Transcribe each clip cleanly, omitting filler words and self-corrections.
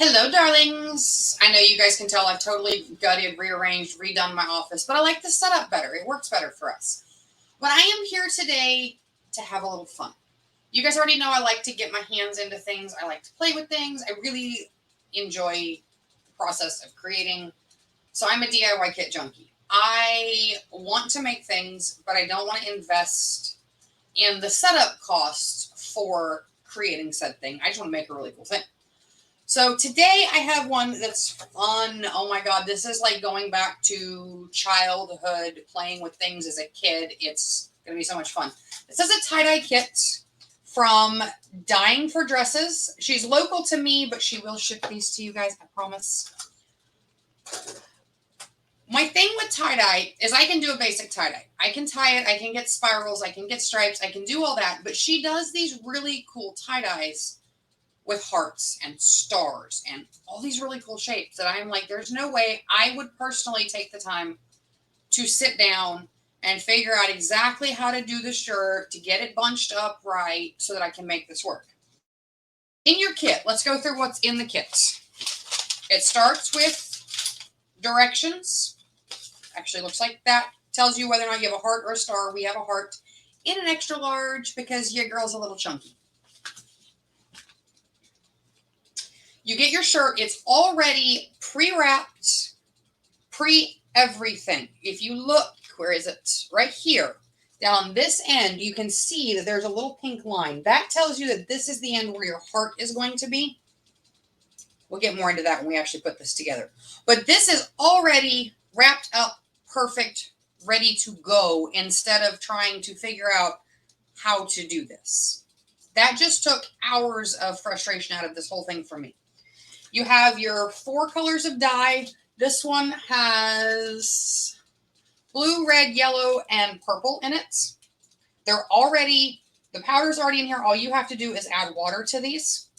Hello, darlings. I know you guys can tell I've totally gutted, rearranged, redone my office, but I like the setup better. It works better for us. But I am here today to have a little fun. You guys already know I like to get my hands into things. I like to play with things. I really enjoy the process of creating. So I'm a DIY kit junkie. I want to make things, but I don't want to invest in the setup costs for creating said thing. I just want to make a really cool thing. So today I have one that's fun. Oh my God, this is like going back to childhood, playing with things as a kid. It's going to be so much fun. This is a tie-dye kit from Dyeing for Dresses. She's local to me, but she will ship these to you guys, I promise. My thing with tie-dye is I can do a basic tie-dye. I can tie it, I can get spirals, I can get stripes, I can do all that, but she does these really cool tie-dyes with hearts and stars and all these really cool shapes that I'm like, there's no way I would personally take the time to sit down and figure out exactly how to do the shirt to get it bunched up right so that I can make this work. In your kit, let's go through what's in the kit. It starts with directions. Actually looks like that. Tells you whether or not you have a heart or a star. We have a heart in an extra large because your girl's a little chunky. You get your shirt. It's already pre-wrapped, pre-everything. If you look, where is it? Right here. Down on this end, you can see that there's a little pink line. That tells you that this is the end where your heart is going to be. We'll get more into that when we actually put this together. But this is already wrapped up, perfect, ready to go, instead of trying to figure out how to do this. That just took hours of frustration out of this whole thing for me. You have your 4 colors of dye. This one has blue, red, yellow, and purple in it. The powder's already in here. All you have to do is add water to these.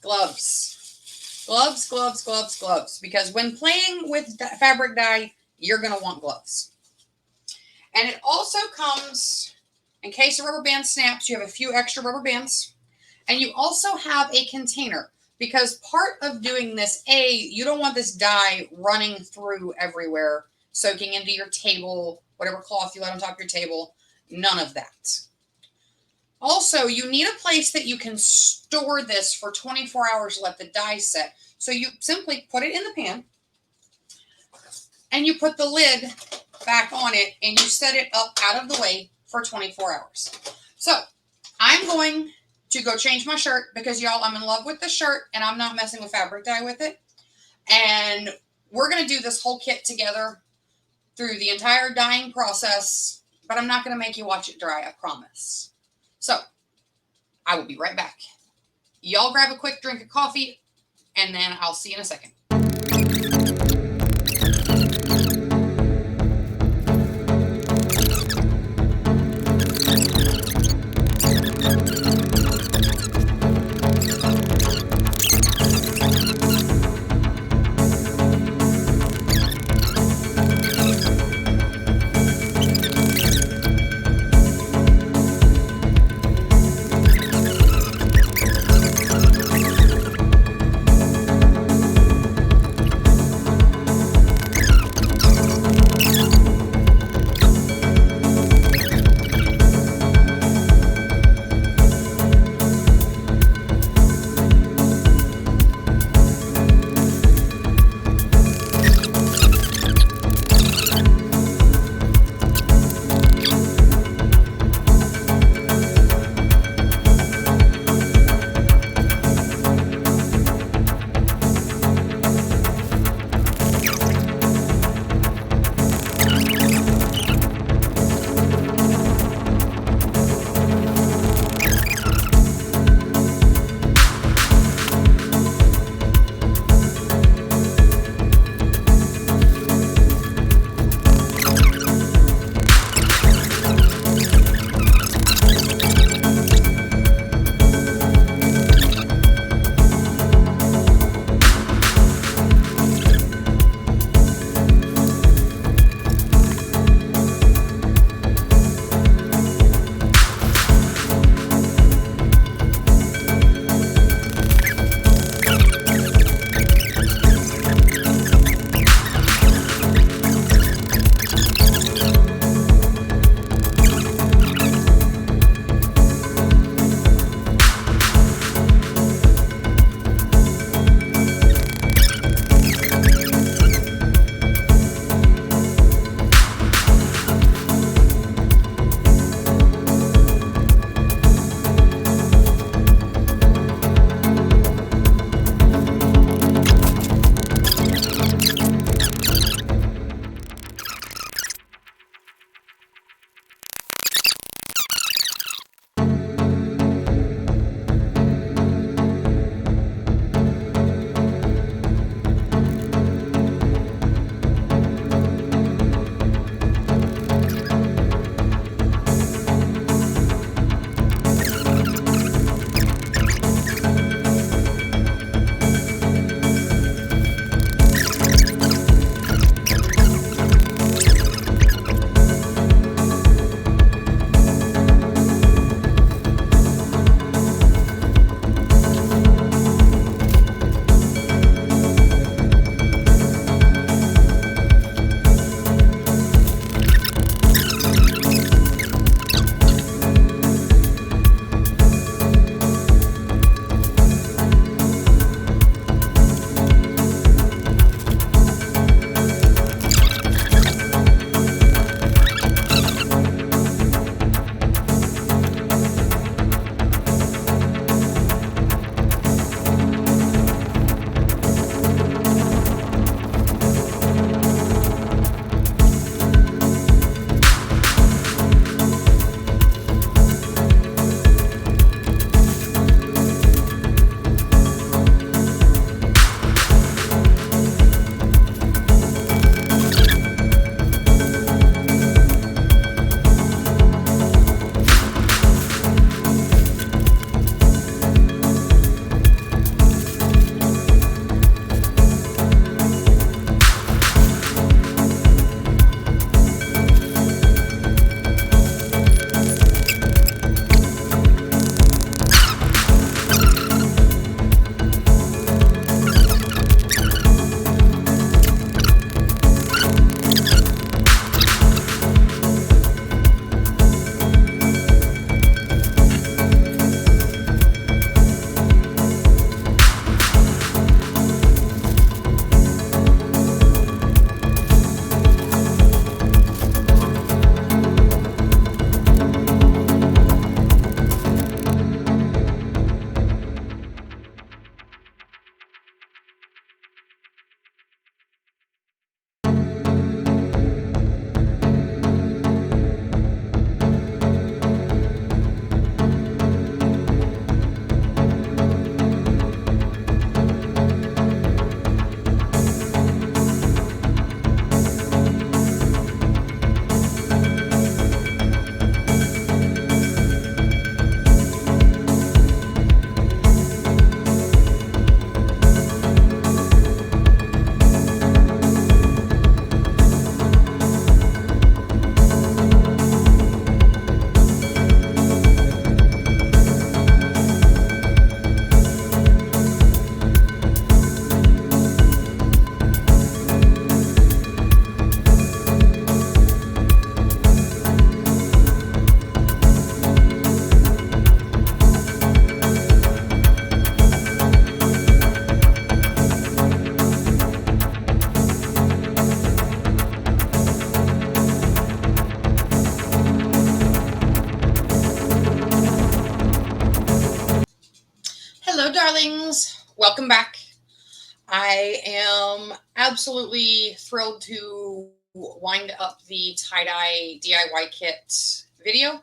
Gloves. Gloves, gloves, gloves, gloves. Because when playing with fabric dye, you're going to want gloves. And it also comes, in case a rubber band snaps, you have a few extra rubber bands. And you also have a container, because part of doing this, you don't want this dye running through everywhere, soaking into your table, whatever cloth you let on top of your table, none of that. Also, you need a place that you can store this for 24 hours to let the dye set. So you simply put it in the pan, and you put the lid back on it, and you set it up out of the way for 24 hours. So I'm going to go change my shirt because, y'all, I'm in love with the shirt and I'm not messing with fabric dye with it. And we're going to do this whole kit together through the entire dyeing process, but I'm not going to make you watch it dry, I promise. So I will be right back. Y'all grab a quick drink of coffee and then I'll see you in a second. darlings, welcome back. I am absolutely thrilled to wind up the tie-dye DIY kit video,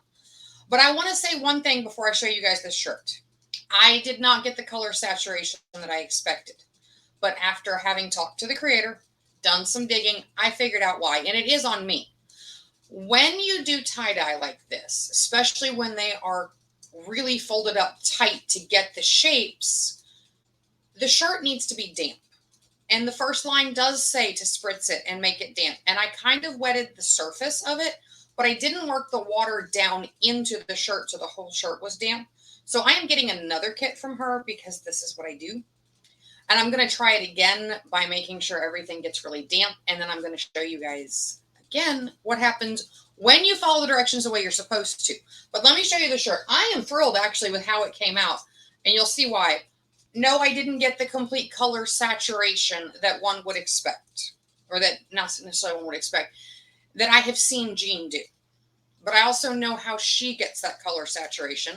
but I want to say one thing before I show you guys this shirt. I did not get the color saturation that I expected, but after having talked to the creator, done some digging, I figured out why, and it is on me. When you do tie-dye like this, especially when they are really folded up tight to get the shapes, the shirt needs to be damp. And the first line does say to spritz it and make it damp. And I kind of wetted the surface of it, but I didn't work the water down into the shirt so the whole shirt was damp. So I am getting another kit from her because this is what I do. And I'm going to try it again by making sure everything gets really damp. And then I'm going to show you guys again what happens when you follow the directions the way you're supposed to. But let me show you the shirt. I am thrilled actually with how it came out. And you'll see why. No, I didn't get the complete color saturation that one would expect. Or that not necessarily one would expect. That I have seen Jean do. But I also know how she gets that color saturation.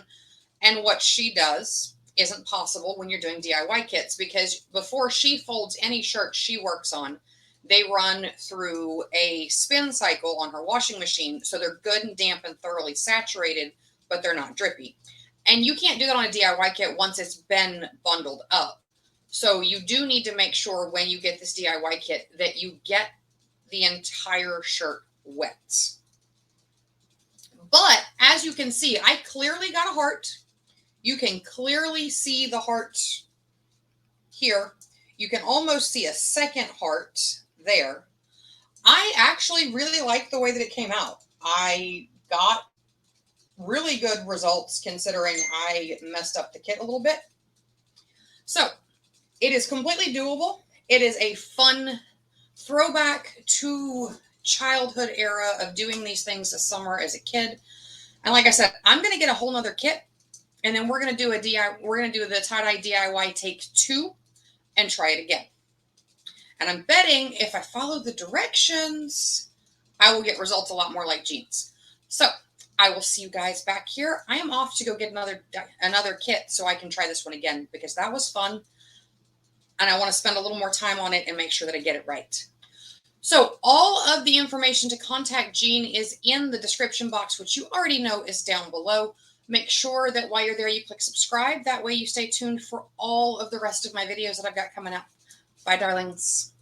And what she does isn't possible when you're doing DIY kits. Because before she folds any shirt she works on, they run through a spin cycle on her washing machine. So they're good and damp and thoroughly saturated, but they're not drippy. And you can't do that on a DIY kit once it's been bundled up. So you do need to make sure when you get this DIY kit that you get the entire shirt wet. But as you can see, I clearly got a heart. You can clearly see the heart here. You can almost see a second heart there. I actually really like the way that it came out. I got really good results considering I messed up the kit a little bit. So it is completely doable. It is a fun throwback to childhood era of doing these things this summer as a kid. And like I said, I'm going to get a whole nother kit and then we're going to do the tie-dye DIY take 2 and try it again. And I'm betting if I follow the directions, I will get results a lot more like Jean's. So I will see you guys back here. I am off to go get another kit so I can try this one again because that was fun. And I want to spend a little more time on it and make sure that I get it right. So all of the information to contact Jean is in the description box, which you already know is down below. Make sure that while you're there, you click subscribe. That way you stay tuned for all of the rest of my videos that I've got coming up. Bye, darlings.